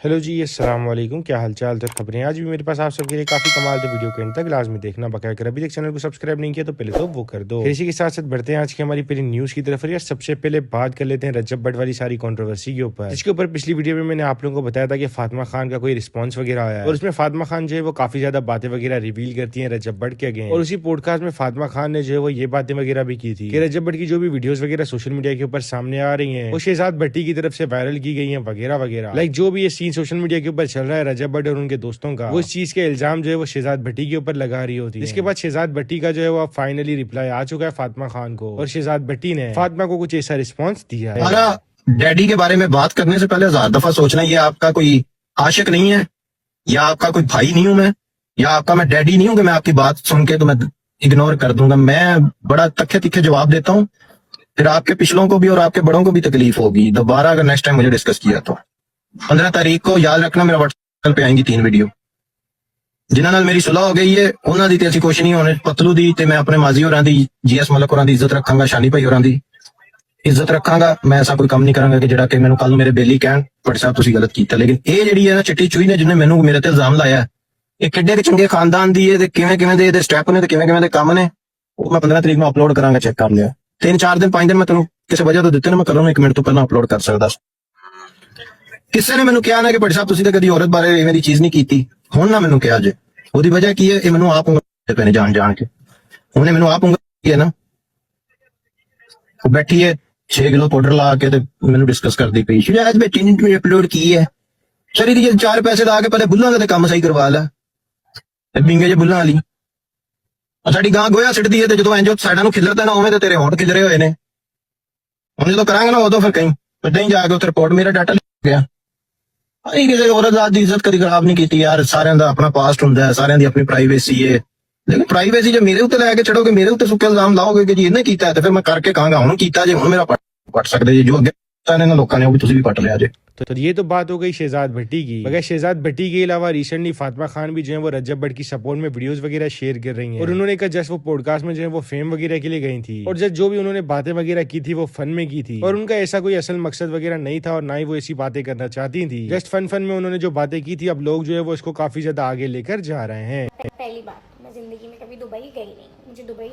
Hello जी, अस्सलाम वालेकुम। क्या हालचाल तो खबरें। आज भी मेरे पास आप सबके लिए काफी कमाल तो वीडियो के एंड तक लाजमी देखना बकाया कर। अभी तक चैनल को सब्सक्राइब नहीं किया तो पहले तो वो कर दो। फिर इसी के साथ साथ बढ़ते हैं आज की हमारी पहली न्यूज की तरफ। यार सबसे पहले बात कर लेते हैं रजब भट्ट वाली सारी कंट्रोवर्सी के ऊपर, जिसके ऊपर पिछली वीडियो में मैंने आप लोगों को बताया था कि फातिमा खान का कोई रिस्पॉन्स वगैरह आया है और उसमें फातिमा खान जो है वो काफी ज्यादा बातें वगैरह रिवील करती है रजब भट्ट के अगेंस्ट। और उसी पॉडकास्ट में फातिमा खान ने जो है वो ये बातें वगैरह भी की थी कि रजब भट्ट की जो भी वीडियोस वगैरह सोशल मीडिया के ऊपर सामने आ रही है वो शहजाद भट्टी की तरफ से वायरल की गई है वगैरह वगैरह। लाइक जो भी ये सीन सोशल मीडिया के ऊपर चल रहा है रजब भट्ट और उनके दोस्तों का, वो इस चीज के इल्जाम जो है वो शहजाद भट्टी के ऊपर लगा रही होती है। इसके बाद शहजाद भट्टी का जो है वो फाइनली रिप्लाई आ चुका है फातिमा खान को और शहजाद भट्टी ने फातिमा को कुछ ऐसा रिस्पॉन्स दिया है। हमारा डैडी के बारे में बात करने से पहले 1000 दफा सोचना, ये आपका कोई आशिक नहीं है या आपका कोई भाई नहीं हूं मैं या आपका मैं डैडी नहीं हूं कि मैं आपकी बात सुन के तो मैं इग्नोर कर दूंगा। मैं बड़ा तख्ते तिखे जवाब देता हूं, फिर आपके पिछलों को भी और आपके बड़ों को भी तकलीफ होगी। दोबारा अगर नेक्स्ट टाइम मुझे डिस्कस किया तो 15 तारीख को याद रखना, मेरा व्हाट्सएप पे आएंगी 3 वीडियो जिन्हां नाल मेरी सुलह हो गई है। उन्हां दी ते असीं कुछ नहीं होने पतलू दी ते मैं अपने माजी होरां दी जीएस मलक होरां दी इज्जत रखांगा, शानी भाई होरां दी इज्जत रखांगा। मैं ऐसा कोई काम नहीं करांगा कि जेड़ा कि मैनू कल मेरे बेली कहण भट्ट साहब तुसीं गलत कीता। लेकिन ये जिहड़ी है ना चिट्टी चूई ने जिन्हें मैनू मेरे ते इल्जाम लाया, ये किड्डे के चंगे खानदान दी है ते किवें किवें दे इहदे स्टैप ने ते किवें किवें दे काम ने, वो मैं 15 तारीख ਨੂੰ अपलोड करांगा। चेक कर लिया 3-4 दिन 5 दिन मैं तेनू किसी वजह तो दिते ना, मैं कर रहा हूं 1 मिनट तो पहला अपलोड कर सकदा। किसी ने मैनू कहा ना कि भट्ट साहब तुसीं ते कदी औरत बारे इवें दी चीज नहीं कीती, हुण ना मैनू कहा जे ਉਹਦੀ वजह की है, ये मैनू आप उंगल पे जान जान के उन्हें मैनू आप उंगल है ना, बैठी है 6 किलो पाउडर ला के मैनू डिस्कस करती पई शायद बेटी ने अपलोड की है। सरी दी 4 पैसे ला के पहले बुल्लां का काम सही करवा ला, बिंगे जे बुल्लां वाली साडी गां गोया सिटदी है, जो इंज साइडां नूं खिलरदा ना उवें ते तेरे होंठ खिलरे होए ने। हुण जो करांगे ना उदों फिर कहीं नहीं जाके उत्थे रिपोर्ट मेरा डाटा लिख गया। अरे किसी औरत दी इज्जत कभी खराब नहीं की यार, सारे का अपना पास्ट होंगे, सारे की अपनी प्राइवेसी है। लेकिन प्राइवेसी जो मेरे उत्ते लैके चढ़ोगे, मेरे उत्ते सुक्के इल्जाम लाओगे कि जी इन्हें किया, तो फिर मैं करके कहूंगा हुण कीता जे, हुण मेरा पट सकते जी, जो अगे लोगों ने वो भी तुसीं भी पट लिया जे। तो ये तो बात हो गई शहजाद भट्टी की। मगर शहजाद भट्टी के अलावा रिसेंटली फातिमा खान भी जो है वो रजब भट्ट की सपोर्ट में वीडियोस वगैरह शेयर कर रही हैं और उन्होंने कहा जस्ट वो पॉडकास्ट में जो है वो फेम वगैरह के लिए गई थी और जस्ट जो भी उन्होंने बातें वगैरह की थी वो फन में की थी और उनका ऐसा कोई असल मकसद वगैरह नहीं था और ना ही वो ऐसी बातें करना चाहती थी। जस्ट फन में उन्होंने जो बातें की थी, अब लोग जो है वो इसको काफी ज्यादा आगे लेकर जा रहे हैं। पहली बात, मैं जिंदगी में कभी दुबई गई नहीं, मुझे दुबई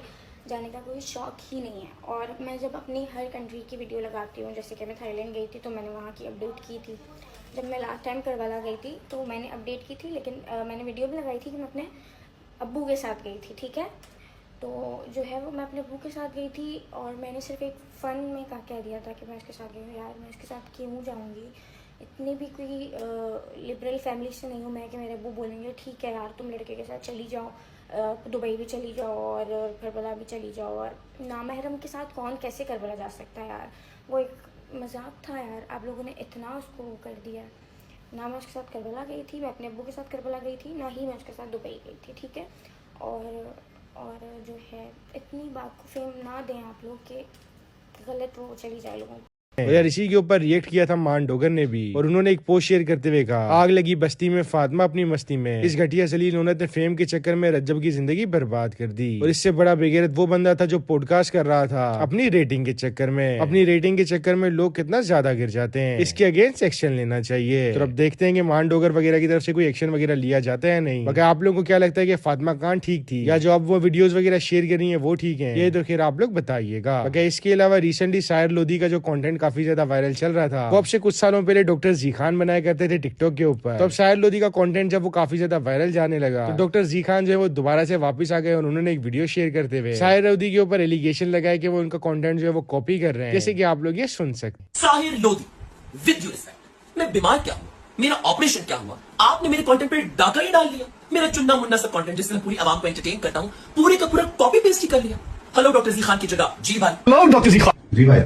जाने का कोई शौक ही नहीं है। और मैं जब अपनी हर कंट्री की वीडियो लगाती हूँ, जैसे कि मैं थाईलैंड गई थी तो मैंने वहाँ की अपडेट की थी। जब मैं लास्ट टाइम करबला गई थी तो मैंने अपडेट की थी, लेकिन मैंने वीडियो भी लगाई थी कि मैं अपने अब्बू के साथ गई थी। ठीक है, तो जो है वो मैं अपने अब्बू के साथ गई थी और मैंने सिर्फ एक फ़न में कह दिया था कि मैं इसके साथ गई हूँ। यार मैं इसके साथ क्यों जाऊँगी, इतनी भी कोई लिबरल फैमिली से नहीं हूँ मैं कि मेरे अब्बू बोलेंगे ठीक है यार तुम लड़के के साथ चली जाओ, दुबई भी चली जाओ और करबला भी चली जाओ। और नामहरम के साथ कौन कैसे करबला जा सकता है यार, वो एक मजाक था यार, आप लोगों ने इतना उसको कर दिया। ना मैं उसके साथ करबला गई थी, मैं अपने अब्बू के साथ करबला गई थी, ना ही मैं उसके साथ दुबई गई थी। ठीक है, और जो है इतनी बात को फेम ना दें आप लोग कि गलत वो चली जाए लोगों को। और यार इसी के ऊपर रिएक्ट किया था मान डोगर ने भी और उन्होंने एक पोस्ट शेयर करते हुए कहा, आग लगी बस्ती में फातिमा अपनी मस्ती में, इस घटिया जलील औरत ने फेम के चक्कर में रज्जब की जिंदगी बर्बाद कर दी। और इससे बड़ा बेगैरत वो बंदा था जो पॉडकास्ट कर रहा था अपनी रेटिंग के चक्कर में। अपनी रेटिंग के चक्कर में लोग कितना ज्यादा गिर जाते हैं, इसके अगेंस्ट एक्शन लेना चाहिए। तो अब देखते हैं कि मान डोगर वगैरह की तरफ से कोई एक्शन वगैरह लिया जाता है नहीं। मगर आप लोगों को क्या लगता है कि फातिमा खान ठीक थी या जो अब वो वीडियोस वगैरह शेयर कर रही है वो ठीक है, ये तो खैर आप लोग बताइएगा। मगर इसके अलावा रिसेंटली सायर लोधी का जो कंटेंट काफी ज्यादा वायरल चल रहा था, वो अब से कुछ सालों पहले डॉक्टर जी खान बनाया करते थे टिकटॉक के ऊपर। तो अब सायर लोधी का कंटेंट जब वो काफी ज्यादा वायरल जाने लगा तो डॉक्टर जी खान जो है वो दोबारा से वापस आ गए और उन्होंने एक वीडियो शेयर करते हुए साहिर लोधी के ऊपर एलिगेशन लगाया कि वो उनका कंटेंट जो है वो कॉपी कर रहे हैं, जैसे कि आप लोग ये सुन सकते। Sahir Lodhi, with due respect, मैं बीमार क्या हुआ, मेरा ऑपरेशन क्या हुआ, आपने मेरे कंटेंट पे डाका ही डाल दिया। मेरा चुन्ना मुन्ना सा कंटेंट जिसमें पूरी आवाम को एंटरटेन करता हूँ, पूरे का पूरा कॉपी पेस्ट ही कर लिया। हेलो डॉक्टर जी खान की जगह जी भाई, हेलो डॉक्टर जी खान जी भाई,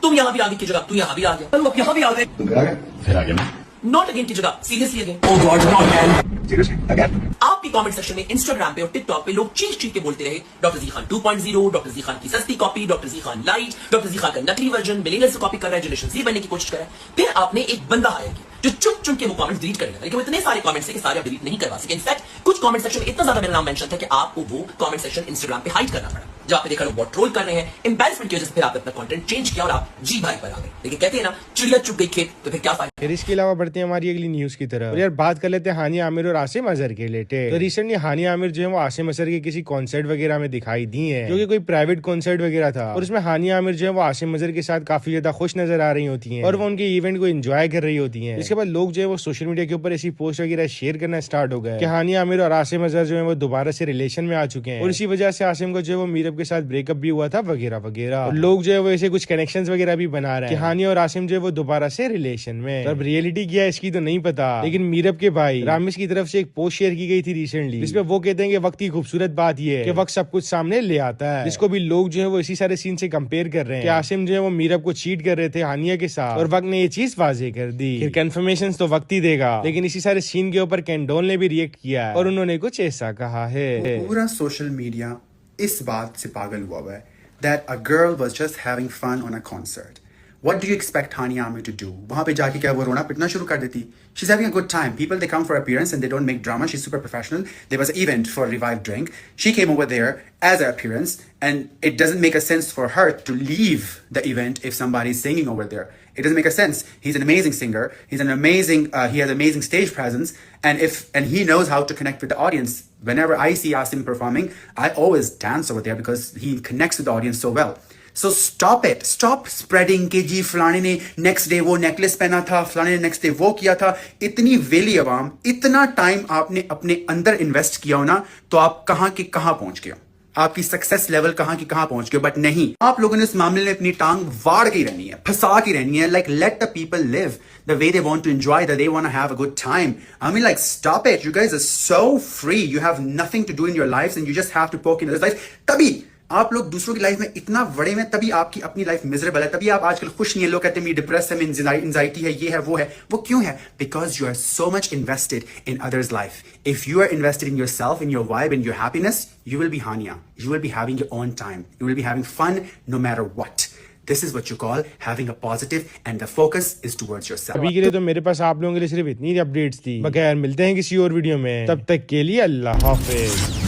तुम यहाँ भी आ गई की जगह तू यहाँ भी आ गया, तुम यहाँ भी आ गए, फिर आ गया मैं नॉट अगेन की जगह seriously again, oh God not man seriously again. आपकी कमेंट सेक्शन में इंस्टाग्राम पे और टिकटॉक पे लोग चीख के बोलते रहे डॉक्टर जी खान 2.0, डॉक्टर जी खान की सस्ती कॉपी, डॉक्टर जी खान लाइट, डॉक्टर जी खान का नकली वर्जन मिलेनियल से कॉपी कर रहा है, जनरेशन Z बनने की कोशिश कर रहा है। फिर आपने एक बंदा हायर किया जो चुन के वो कमेंट्स डिलीट करेगा, लेकिन वो इतने सारे कमेंट्स थे कि सारे आप डिलीट नहीं करवा सके। इनफैक्ट कुछ कमेंट सेक्शन में इतना ज्यादा मेरा नाम मेंशन था कि आपको वो कमेंट सेक्शन इंस्टाग्राम पे हाइड करना पड़ा। जब आपने देखा लोग बहुत ट्रोल कर रहे हैं, एम्बैरेसमेंट की वजह से फिर आपने अपना कंटेंट चेंज किया और आप जी भाई पर आ गए। लेकिन कहते हैं ना, चिड़िया चुग गई खेत, तो फिर क्या फायदा। फिर इसके अलावा बढ़ते हैं हमारी अगली न्यूज की तरफ। और यार बात कर लेते हैं हानिया आमिर और आसिम अजहर के रिलेटेड। तो रिसेंटली हानिया आमिर जो है वो आसिम अजहर के किसी कॉन्सर्ट वगैरह में दिखाई दी है, जो कि कोई प्राइवेट कॉन्सर्ट वगैरह था। और उसमें हानिया आमिर जो है वो आसिम अजहर के साथ काफी ज्यादा खुश नजर आ रही होती है और वो उनके इवेंट को एंजॉय कर रही होती है। इसके बाद लोग जो है वो सोशल मीडिया के ऊपर ऐसी पोस्ट वगैरह शेयर करना स्टार्ट हो गए कि हानिया आमिर और आसिम अजहर जो है वो दोबारा से रिलेशन में आ चुके हैं और इसी वजह से आसिम को जो है वो मीरब के साथ ब्रेकअप भी हुआ था वगैरह वगैरह। और लोग जो है वो ऐसे कुछ कनेक्शंस वगैरह भी बना रहे हैं कि हानिया और आसिम जो है वो दोबारा से रिलेशन में। तो अब रियलिटी क्या है इसकी तो नहीं पता, लेकिन मीरब के भाई रामिस की तरफ से एक पोस्ट शेयर की गई थी रिसेंटली, जिसमें वो कहते हैं कि वक्त की खूबसूरत बात ये है कि वक्त सब कुछ सामने ले आता है, जिसको भी लोग जो है वो इसी सारे सीन से कंपेयर कर रहे हैं कि आसिम जो है वो मीरब को चीट कर रहे थे हानिया के साथ और वक्त ने ये चीज वाजे कर दी। फिर कंफर्मेशन तो वक्त ही देगा, लेकिन इसी सारे सीन के ऊपर कैंडोल ने भी रिएक्ट किया है और उन्होंने कुछ ऐसा कहा है। पूरा सोशल मीडिया इस बात से पागल हुआ है that a girl was just having fun on a concert. What do you expect Hania Amir to do? वहाँ पे जाके क्या वो रोना पिटना शुरू कर देती? She's having a good time. People, they come for appearance and they don't make drama. She's super professional. There was an event for Revive Drink. She came over there as an appearance, and it doesn't make a sense for her to leave the event if somebody is singing over there. It doesn't make a sense. He's an amazing singer. He's an amazing. He has amazing stage presence, and he knows how to connect with the audience. Whenever I see Asim performing, I always dance over there because he connects with the audience so well. So stop it. Stop spreading कि जी फलाने ने next day वो necklace पहना था, फलाने ने next day वो किया था। इतनी वेली अवाम, इतना टाइम आपने अपने अंदर इन्वेस्ट किया हो ना, तो आप कहाँ के कहाँ पहुंच गए हो, आपकी सक्सेस लेवल कहाँ की कहाँ पहुंच गए। बट नहीं, आप लोगों ने इस मामले में अपनी टांग वाड़ के रहनी है, फंसा के रहनी है। Like let the people live the way they want to enjoy, that they want to have a good time. I mean, like, stop it. You guys are so free. You have nothing to do in your lives and you just have to poke in others' lives. तभी आप लोग दूसरों की life में इतना बड़े में, तभी आपकी अपनी लाइफ मिजरेबल है, तभी आप आजकल खुश नहीं है। लोग कहते हैं डिप्रेस है, एंजाइटी है, ये है वो है। वो क्यों है? Because you are so much invested in others life. If you are invested in your self, in your vibe, in your happiness, you will be हानिया। You will be having your own time, you will be having fun no matter what. This is what you call having a positive, and the focus is towards yourself. अभी के लिए तो मेरे पास आप लोगों के लिए सिर्फ इतनी अपडेट्स थी। बगैर मिलते हैं किसी और वीडियो में, तब तक के लिए अल्लाह हाफिज।